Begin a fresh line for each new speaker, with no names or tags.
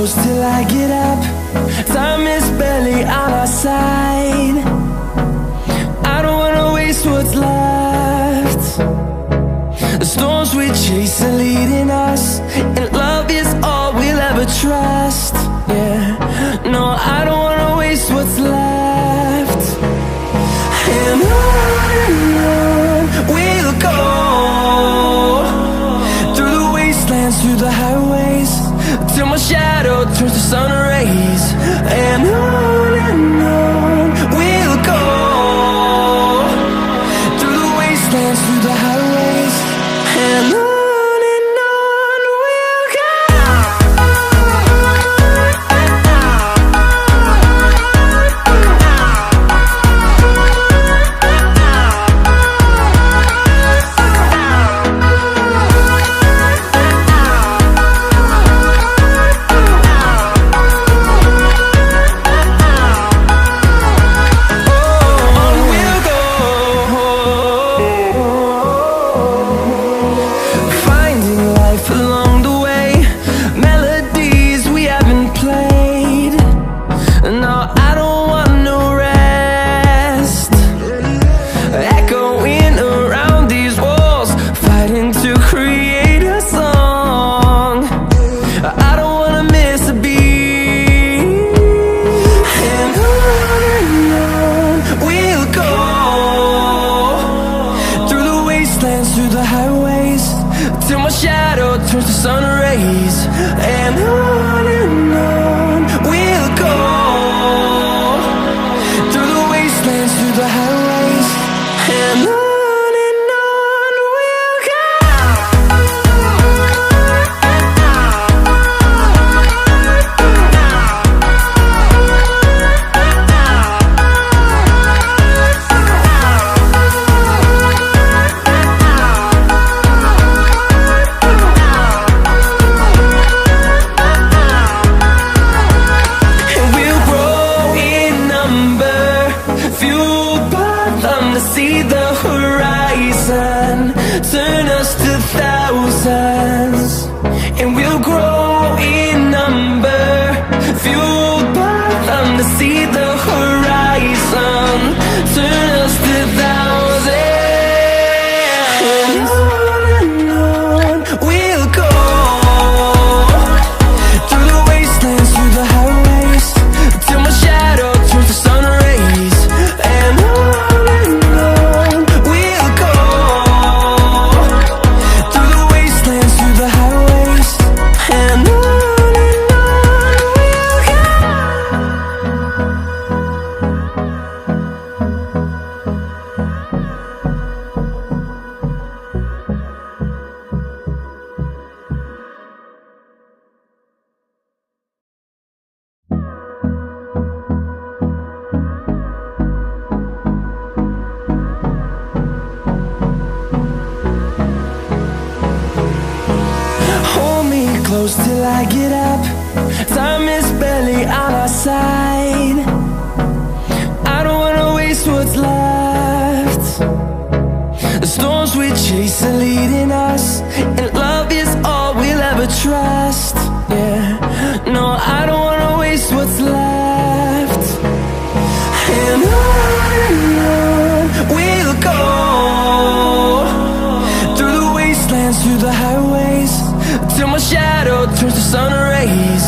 close till I get up. Time is barely on our side. I don't wanna waste what's left. The storms we chase are leading us, and love is all we'll ever trust. Yeah, no, I don't wanna waste what's left. And on we'll go, through the wastelands, through the highways, till my shadow turns to sun rays. And on we'll go, through the wastelands, through the highways, and on we'll go. Through the highways, till my shadow turns to sun rays. And on we'll go, through the wastelands, through the highways, and on we'll go. See the horizon turn us to thousands, and we'll grow in number, fueled by them. To see the horizon turn us to thousands, and on we'll go, through the wastelands, through the highways, till my shadow turns to sun rays. And close till I get up. Time is barely on our side. I don't wanna waste what's left. The storms we chase are leading us, and love is all we'll ever trust. Yeah, no, I don't wanna waste what's left. And on we'll go, through the wastelands, through the highways, till my shadow turns to sun rays.